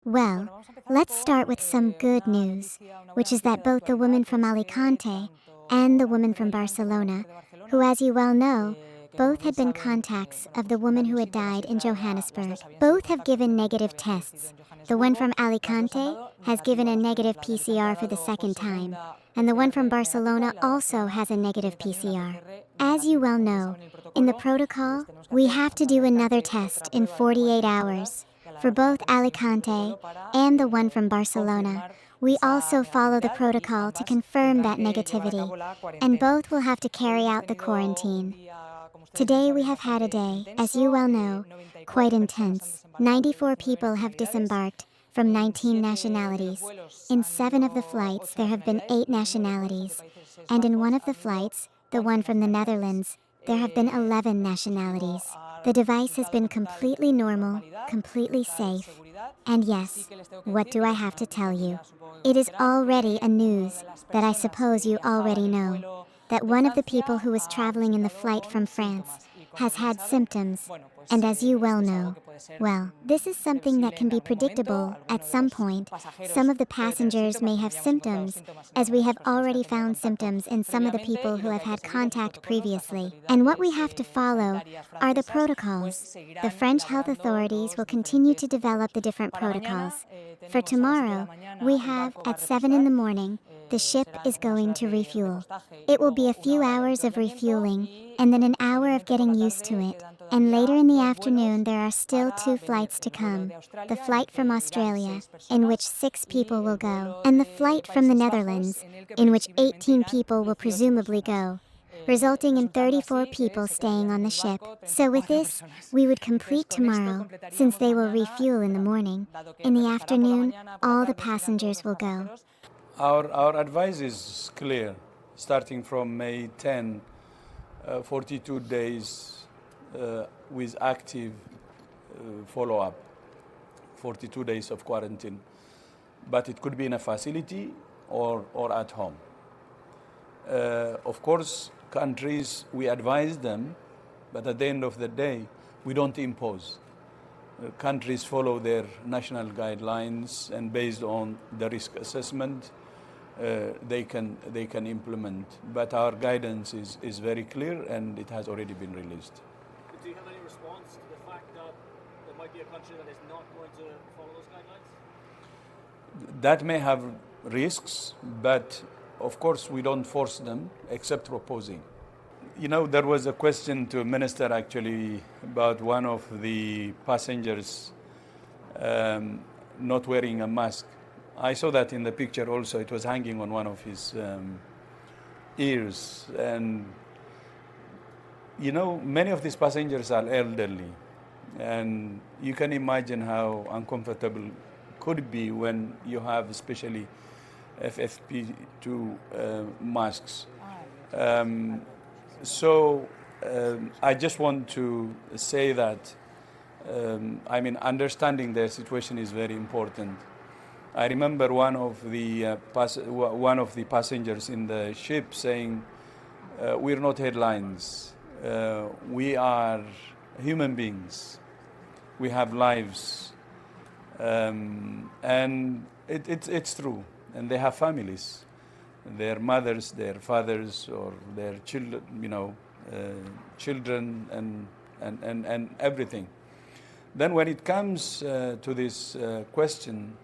Well, let's start with some good news, which is that both the woman from Alicante and the woman from Barcelona, who, as you well know, both had been contacts of the woman who had died in Johannesburg. Both have given negative tests. The one from Alicante has given a negative PCR for the second time, and the one from Barcelona also has a negative PCR. As you well know, in the protocol, we have to do another test in 48 hours. For both Alicante and the one from Barcelona, we also follow the protocol to confirm that negativity, and both will have to carry out the quarantine. Today we have had a day, as you well know, quite intense. 94 people have disembarked from 19 nationalities. In 7 of the flights there have been 8 nationalities, and in one of the flights, the one from the Netherlands, there have been 11 nationalities. The device has been completely normal, completely safe. And yes, what do I have to tell you? It is already a news that I suppose you already know, that one of the people who was traveling in the flight from France has had symptoms, and as you well know, well, this is something that can be predictable at some point. Some of the passengers may have symptoms, as we have already found symptoms in some of the people who have had contact previously. And what we have to follow are the protocols. The French health authorities will continue to develop the different protocols. For tomorrow, we have, at 7 in the morning, the ship is going to refuel. It will be a few hours of refueling, and then an hour of getting used to it. And later in the afternoon, there are still 2 flights to come. The flight from Australia, in which 6 people will go, and the flight from the Netherlands, in which 18 people will presumably go, resulting in 34 people staying on the ship. So with this, we would complete tomorrow, since they will refuel in the morning. In the afternoon, all the passengers will go. Our advice is clear. Starting from May 10, 42 days with active follow-up, 42 days of quarantine. But it could be in a facility or at home. Of course, countries, we advise them, but at the end of the day, we don't impose. Countries follow their national guidelines, and based on the risk assessment, they can implement. But our guidance is very clear, and it has already been released. Do you have any response to the fact that there might be a country that is not going to follow those guidelines? That may have risks, but of course we don't force them except proposing. You know, there was a question to a minister actually about one of the passengers not wearing a mask. I saw that in the picture also. It was hanging on one of his ears. And, you know, many of these passengers are elderly. And you can imagine how uncomfortable it could be when you have especially FFP2 masks. So I just want to say that, understanding their situation is very important. I remember one of the passengers in the ship saying, "We're not headlines. We are human beings. We have lives, and it's true. And they have families, their mothers, their fathers, or their children. Children and everything." Then, when it comes to this question.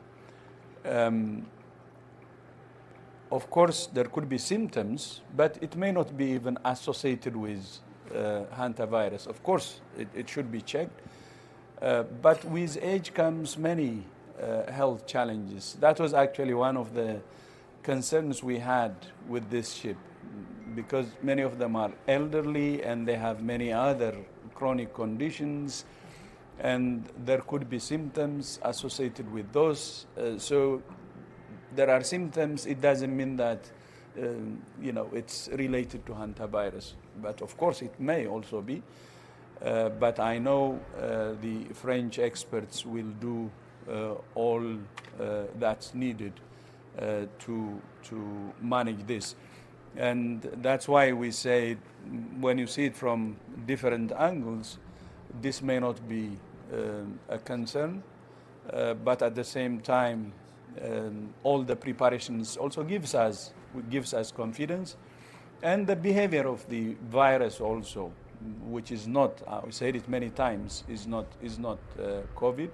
Of course, there could be symptoms, but it may not be even associated with hantavirus. Of course, it should be checked. But with age comes many health challenges. That was actually one of the concerns we had with this ship, because many of them are elderly and they have many other chronic conditions. And there could be symptoms associated with those. So there are symptoms. It doesn't mean that it's related to hantavirus. But of course, it may also be. But I know the French experts will do all that's needed to manage this. And that's why we say, when you see it from different angles, this may not be a concern, but at the same time, all the preparations also gives us confidence, and the behavior of the virus also, which is not, we said it many times, is not COVID.